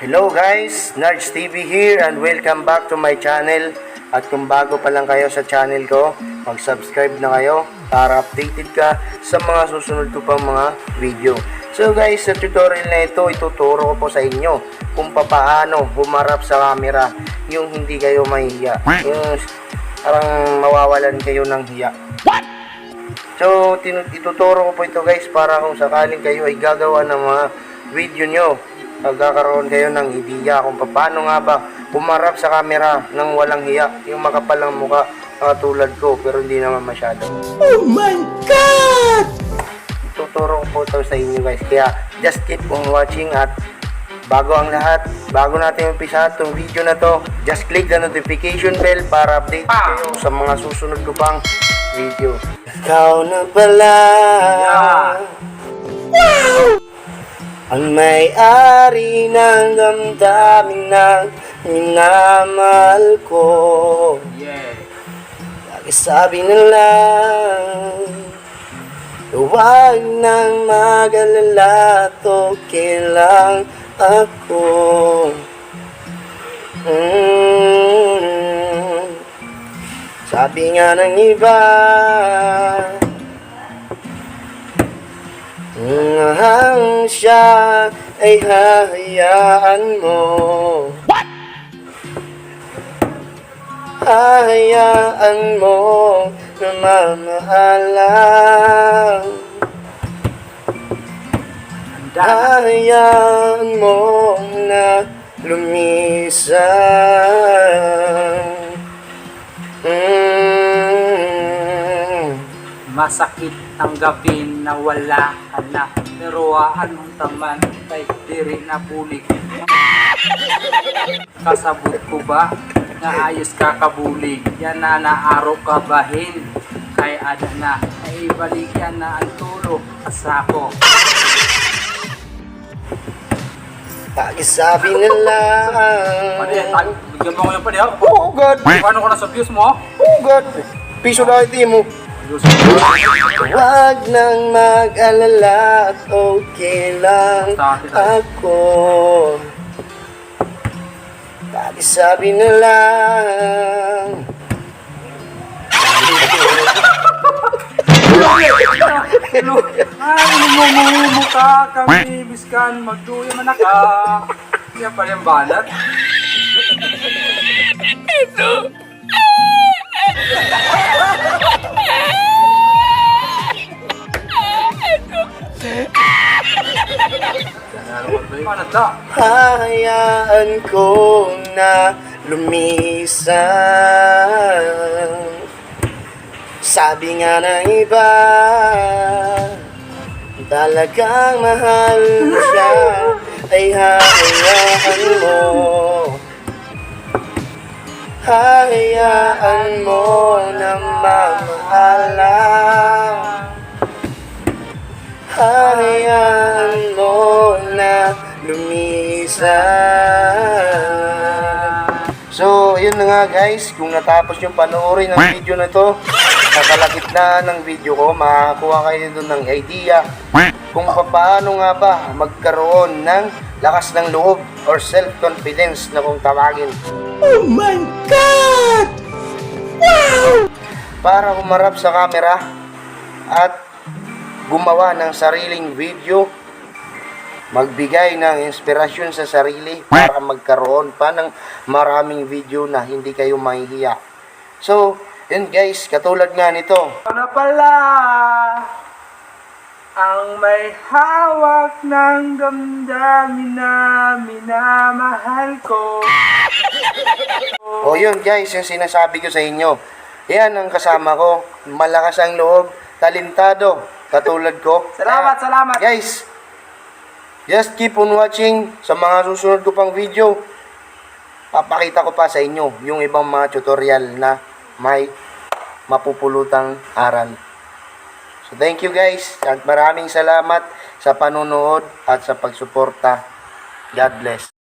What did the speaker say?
Hello guys, Nards TV here and welcome back to my channel. At kung bago pa lang kayo sa channel ko, mag-subscribe na kayo para updated ka sa mga susunod ko pang mga video. So guys, sa tutorial na ito, ituturo ko po sa inyo kung paano humarap sa camera yung hindi kayo mahihiya. Yung parang mawawalan kayo ng hiya. So, ituturo ko po ito guys para kung sakaling kayo ay gagawa ng mga video nyo, magkakaroon kayo ng ideya kung paano nga ba humarap sa camera ng walang hiya, yung makapalang mukha tulad ko pero hindi naman masyado. Oh my God! Tuturo ko po ito sa inyo guys, kaya just keep on watching. At bago ang lahat, bago natin umpisa itong video na to, just click the notification bell para update kayo sa mga susunod ko pang video. Ikaw na pala, wow! Ang may-ari ng damdamin ng minamahal ko. Lagi sabi nila, huwag nang mag-alala, okay lang ako. Sabi nga ng iba, siya ay hahayaan mo. What? Hahayaan mo na mamahalang. Hahayaan mo na lumisan. Masakit tanggapin na wala ka na, pero anong taman kay diri na bulig. Kasabot ko ba nga ayos ka kabulig, yan na naaraw ka bahin kay ada na ay baligyan na ang tulo kasako. Pakisabi nila, Pwede, bigyan mo ko yung pwede. oh God, Paano ko na sa views mo? oh God, piso na iti mo. Huwag nang mag-alala at okay lang ako. Pakisabi na lang. Ay, lumumumo ka, kami biskan, magduya man ka. Yan pala yung banat. Banat da. Hayaan ko na lumisan. Sabi nga ng iba, talagang mahal siya, ay hayaan mo. Hayaan mo na mamahalang. Hayaan mo na lumisan. So, yun na nga guys, kung natapos yung panoorin ng video na to, sa kalagitnaan ng video ko, makakuha kayo doon ng idea kung paano nga ba magkaroon ng lakas ng loob or self-confidence na kung tawagin. Oh my God! Wow! Para humarap sa camera at gumawa ng sariling video, magbigay ng inspirasyon sa sarili para magkaroon pa ng maraming video na hindi kayo mahihiya. So, yun guys, katulad nga nito. Ano pala ang may hawak ng damdamin na minamahal ko? O yun guys, yung sinasabi ko sa inyo. Yan ang kasama ko. Malakas ang loob, talentado, katulad ko. Salamat. Guys, just keep on watching sa mga susunod ko pang video. Papakita ko pa sa inyo yung ibang mga tutorial na may mapupulutang aral. So thank you guys at maraming salamat sa panonood at sa pagsuporta. God bless.